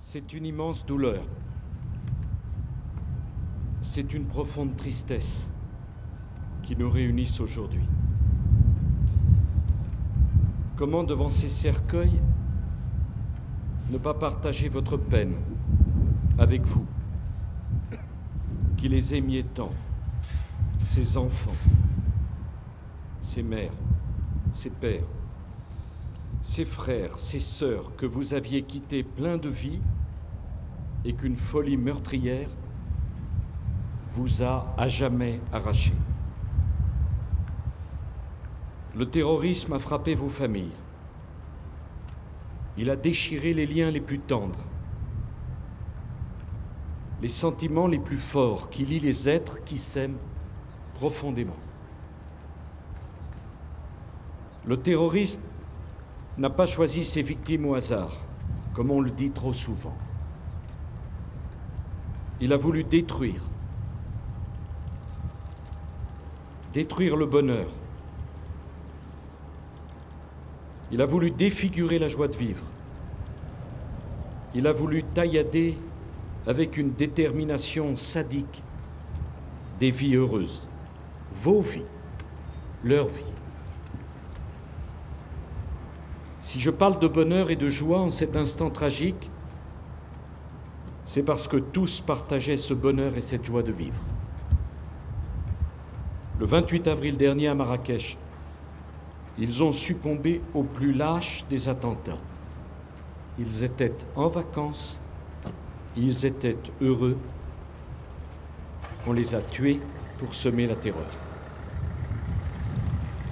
C'est une immense douleur. C'est une profonde tristesse qui nous réunissent aujourd'hui. Comment, devant ces cercueils, ne pas partager votre peine avec vous, qui les aimiez tant, ces enfants, ces mères, ces pères, ces frères, ces sœurs que vous aviez quittés pleins de vie et qu'une folie meurtrière vous a à jamais arrachés. Le terrorisme a frappé vos familles. Il a déchiré les liens les plus tendres, les sentiments les plus forts qui lient les êtres qui s'aiment profondément. Le terrorisme n'a pas choisi ses victimes au hasard, comme on le dit trop souvent. Il a voulu détruire le bonheur. Il a voulu défigurer la joie de vivre. Il a voulu taillader avec une détermination sadique des vies heureuses, vos vies, leur vie. Si je parle de bonheur et de joie en cet instant tragique, c'est parce que tous partageaient ce bonheur et cette joie de vivre. Le 28 avril dernier à Marrakech, ils ont succombé au plus lâche des attentats. Ils étaient en vacances, ils étaient heureux. On les a tués pour semer la terreur.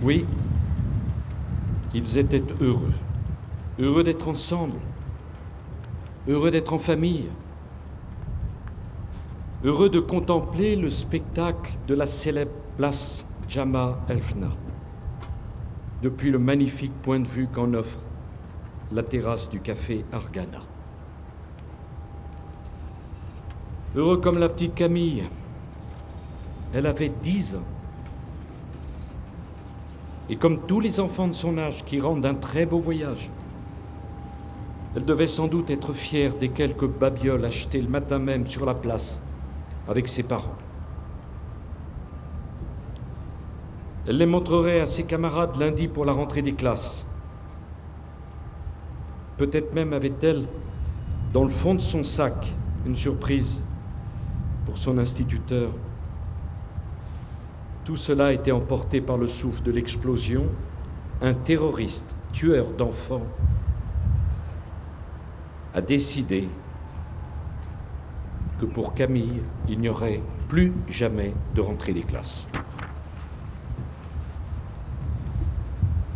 Oui, ils étaient heureux. Heureux d'être ensemble, heureux d'être en famille, heureux de contempler le spectacle de la célèbre place Jemaa el-Fna, depuis le magnifique point de vue qu'en offre la terrasse du café Argana. Heureux comme la petite Camille, elle avait 10 ans. Et comme tous les enfants de son âge qui rentrent d'un très beau voyage, elle devait sans doute être fière des quelques babioles achetées le matin même sur la place avec ses parents. Elle les montrerait à ses camarades lundi pour la rentrée des classes. Peut-être même avait-elle, dans le fond de son sac, une surprise pour son instituteur. Tout cela était emporté par le souffle de l'explosion. Un terroriste, tueur d'enfants, a décidé que pour Camille, il n'y aurait plus jamais de rentrée des classes.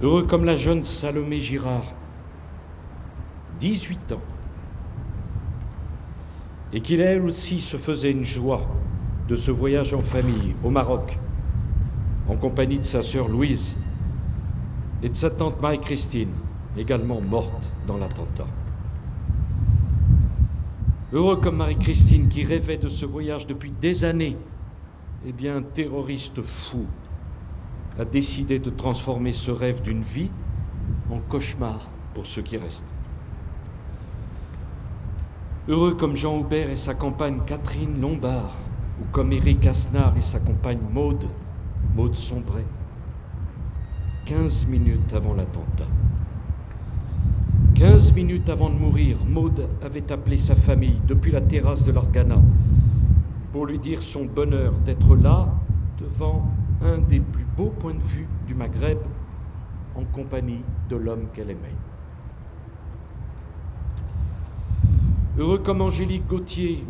Heureux comme la jeune Salomé Girard, 18 ans, et qu'il elle aussi se faisait une joie de ce voyage en famille au Maroc, en compagnie de sa sœur Louise et de sa tante Marie-Christine, également morte dans l'attentat. Heureux comme Marie-Christine qui rêvait de ce voyage depuis des années, eh bien un terroriste fou a décidé de transformer ce rêve d'une vie en cauchemar pour ceux qui restent. Heureux comme Jean Aubert et sa compagne Catherine Lombard, ou comme Éric Asnard et sa compagne Maude Sombret, 15 minutes avant l'attentat. 15 minutes avant de mourir, Maude avait appelé sa famille depuis la terrasse de l'Argana pour lui dire son bonheur d'être là, devant un des plus beaux points de vue du Maghreb, en compagnie de l'homme qu'elle aimait. Heureux comme Angélique Gauthier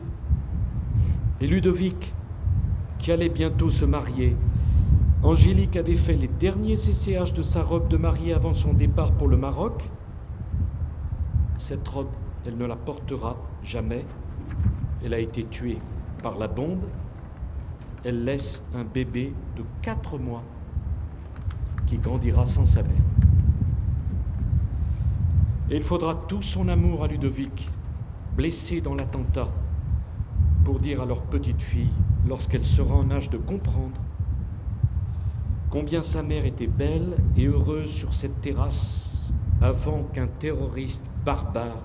et Ludovic, qui allaient bientôt se marier. Angélique avait fait les derniers essayages de sa robe de mariée avant son départ pour le Maroc. Cette robe, elle ne la portera jamais. Elle a été tuée par la bombe. Elle laisse un bébé de 4 mois qui grandira sans sa mère. Et il faudra tout son amour à Ludovic, blessé dans l'attentat, pour dire à leur petite fille, lorsqu'elle sera en âge de comprendre, combien sa mère était belle et heureuse sur cette terrasse avant qu'un terroriste barbare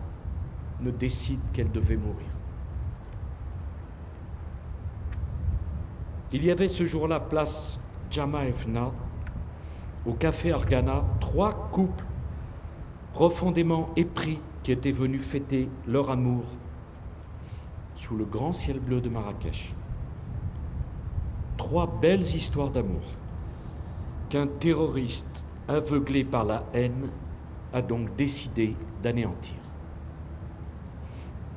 ne décide qu'elle devait mourir. Il y avait ce jour-là, place Jama Efna, au café Argana, 3 couples profondément épris qui étaient venus fêter leur amour sous le grand ciel bleu de Marrakech. 3 belles histoires d'amour qu'un terroriste aveuglé par la haine a donc décidé d'anéantir.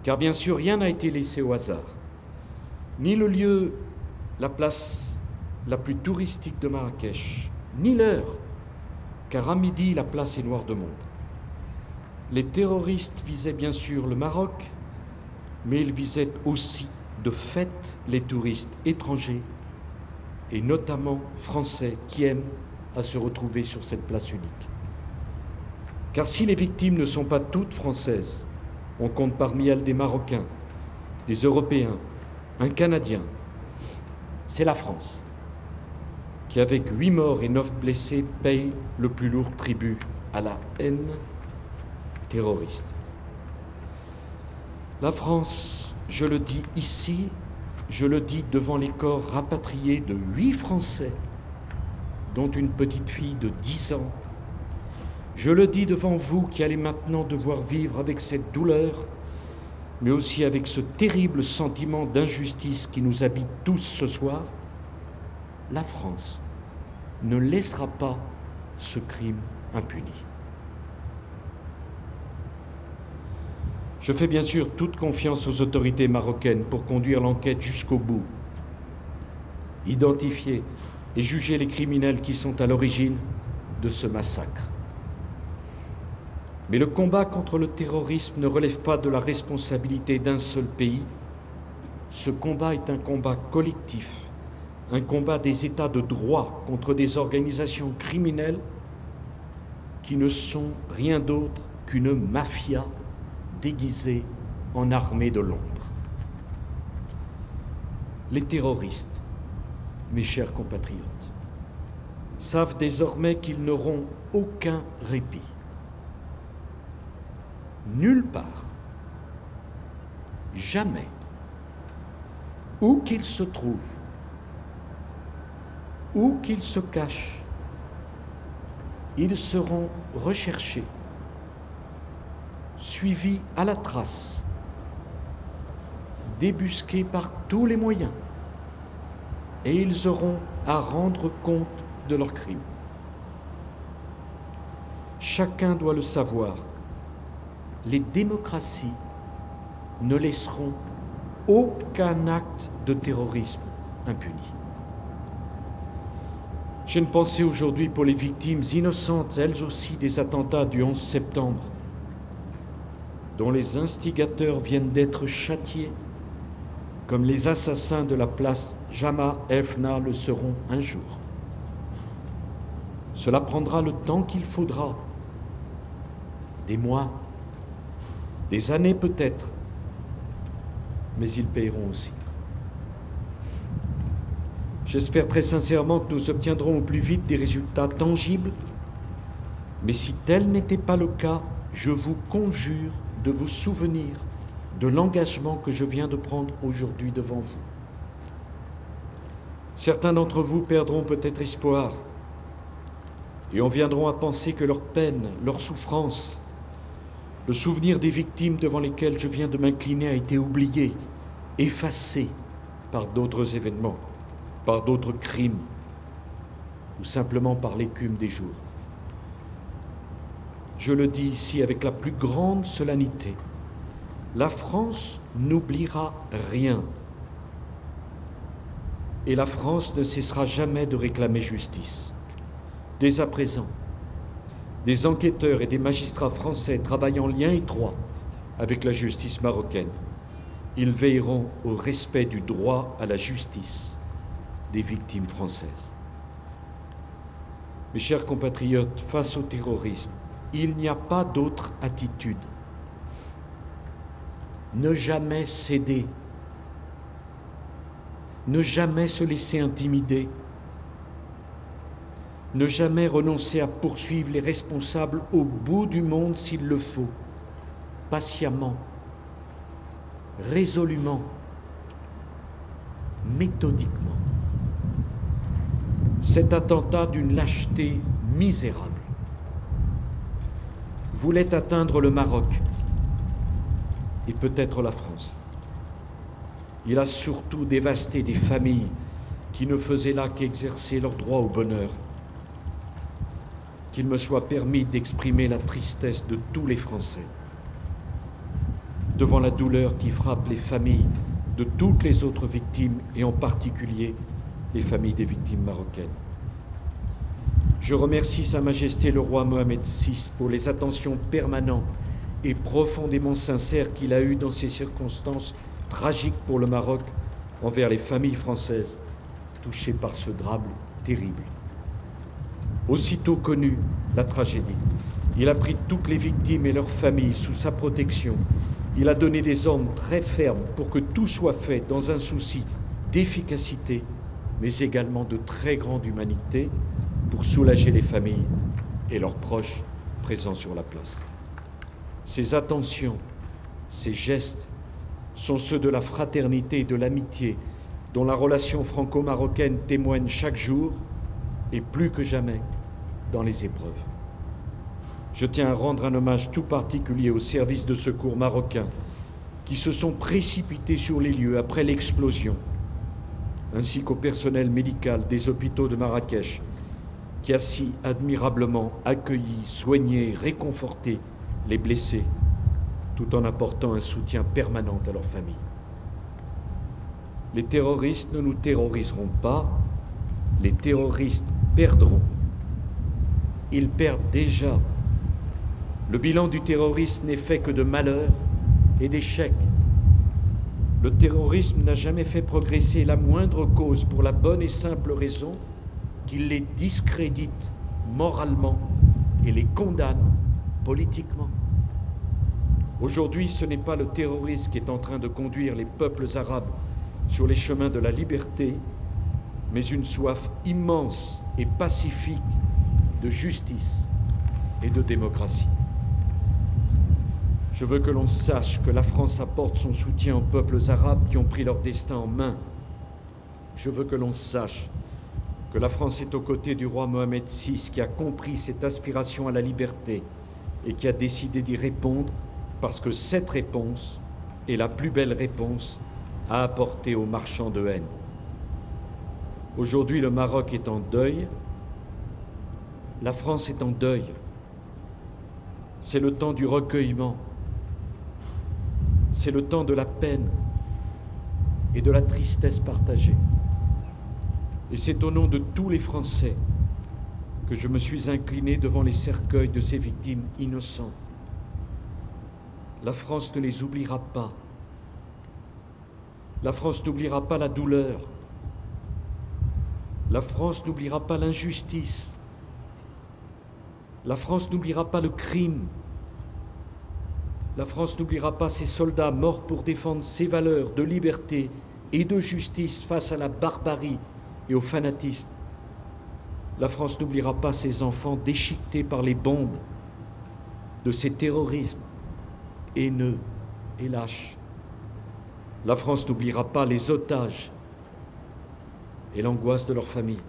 Car bien sûr, rien n'a été laissé au hasard. Ni le lieu, la place la plus touristique de Marrakech, ni l'heure, car à midi, la place est noire de monde. Les terroristes visaient bien sûr le Maroc, mais ils visaient aussi de fait les touristes étrangers, et notamment français, qui aiment à se retrouver sur cette place unique. Car si les victimes ne sont pas toutes françaises, on compte parmi elles des Marocains, des Européens, un Canadien. C'est la France qui, avec 8 morts et 9 blessés, paye le plus lourd tribut à la haine terroriste. La France, je le dis ici, je le dis devant les corps rapatriés de 8 Français, dont une petite fille de 10 ans. Je le dis devant vous qui allez maintenant devoir vivre avec cette douleur, mais aussi avec ce terrible sentiment d'injustice qui nous habite tous ce soir. La France ne laissera pas ce crime impuni. Je fais bien sûr toute confiance aux autorités marocaines pour conduire l'enquête jusqu'au bout, identifier et juger les criminels qui sont à l'origine de ce massacre. Mais le combat contre le terrorisme ne relève pas de la responsabilité d'un seul pays. Ce combat est un combat collectif, un combat des États de droit contre des organisations criminelles qui ne sont rien d'autre qu'une mafia déguisée en armée de l'ombre. Les terroristes, mes chers compatriotes, savent désormais qu'ils n'auront aucun répit. Nulle part, jamais, où qu'ils se trouvent, où qu'ils se cachent, ils seront recherchés, suivis à la trace, débusqués par tous les moyens, et ils auront à rendre compte de leurs crimes. Chacun doit le savoir. Les démocraties ne laisseront aucun acte de terrorisme impuni. J'ai une pensée aujourd'hui pour les victimes innocentes, elles aussi, des attentats du 11 septembre, dont les instigateurs viennent d'être châtiés, comme les assassins de la place Jama Efna le seront un jour. Cela prendra le temps qu'il faudra, des mois, des années peut-être, mais ils paieront aussi. J'espère très sincèrement que nous obtiendrons au plus vite des résultats tangibles, mais si tel n'était pas le cas, je vous conjure de vous souvenir de l'engagement que je viens de prendre aujourd'hui devant vous. Certains d'entre vous perdront peut-être espoir et en viendront à penser que leur peine, leur souffrance, le souvenir des victimes devant lesquelles je viens de m'incliner a été oublié, effacé par d'autres événements, par d'autres crimes, ou simplement par l'écume des jours. Je le dis ici avec la plus grande solennité, la France n'oubliera rien. Et la France ne cessera jamais de réclamer justice. Dès à présent, des enquêteurs et des magistrats français travaillent en lien étroit avec la justice marocaine. Ils veilleront au respect du droit à la justice des victimes françaises. Mes chers compatriotes, face au terrorisme, il n'y a pas d'autre attitude. Ne jamais céder, ne jamais se laisser intimider, ne jamais renoncer à poursuivre les responsables au bout du monde s'il le faut, patiemment, résolument, méthodiquement, cet attentat d'une lâcheté misérable voulait atteindre le Maroc et peut-être la France. Il a surtout dévasté des familles qui ne faisaient là qu'exercer leur droit au bonheur. Qu'il me soit permis d'exprimer la tristesse de tous les Français devant la douleur qui frappe les familles de toutes les autres victimes et en particulier les familles des victimes marocaines. Je remercie Sa Majesté le roi Mohamed VI pour les attentions permanentes et profondément sincères qu'il a eues dans ces circonstances tragiques pour le Maroc envers les familles françaises touchées par ce drame terrible. Aussitôt connue la tragédie, il a pris toutes les victimes et leurs familles sous sa protection. Il a donné des ordres très fermes pour que tout soit fait dans un souci d'efficacité, mais également de très grande humanité, pour soulager les familles et leurs proches présents sur la place. Ces attentions, ces gestes sont ceux de la fraternité et de l'amitié dont la relation franco-marocaine témoigne chaque jour et plus que jamais dans les épreuves. Je tiens à rendre un hommage tout particulier aux services de secours marocains qui se sont précipités sur les lieux après l'explosion, ainsi qu'au personnel médical des hôpitaux de Marrakech qui a si admirablement accueilli, soigné, réconforté les blessés, tout en apportant un soutien permanent à leurs familles. Les terroristes ne nous terroriseront pas, les terroristes perdront. Ils perdent déjà. Le bilan du terrorisme n'est fait que de malheur et d'échecs. Le terrorisme n'a jamais fait progresser la moindre cause pour la bonne et simple raison qu'il les discrédite moralement et les condamne politiquement. Aujourd'hui, ce n'est pas le terrorisme qui est en train de conduire les peuples arabes sur les chemins de la liberté, mais une soif immense et pacifique de justice et de démocratie. Je veux que l'on sache que la France apporte son soutien aux peuples arabes qui ont pris leur destin en main. Je veux que l'on sache que la France est aux côtés du roi Mohamed VI qui a compris cette aspiration à la liberté et qui a décidé d'y répondre parce que cette réponse est la plus belle réponse à apporter aux marchands de haine. Aujourd'hui, le Maroc est en deuil, la France est en deuil. C'est le temps du recueillement, c'est le temps de la peine et de la tristesse partagée. Et c'est au nom de tous les Français que je me suis incliné devant les cercueils de ces victimes innocentes. La France ne les oubliera pas. La France n'oubliera pas la douleur. La France n'oubliera pas l'injustice. La France n'oubliera pas le crime. La France n'oubliera pas ses soldats morts pour défendre ses valeurs de liberté et de justice face à la barbarie et au fanatisme. La France n'oubliera pas ses enfants déchiquetés par les bombes de ces terrorismes haineux et lâches. La France n'oubliera pas les otages et l'angoisse de leurs familles.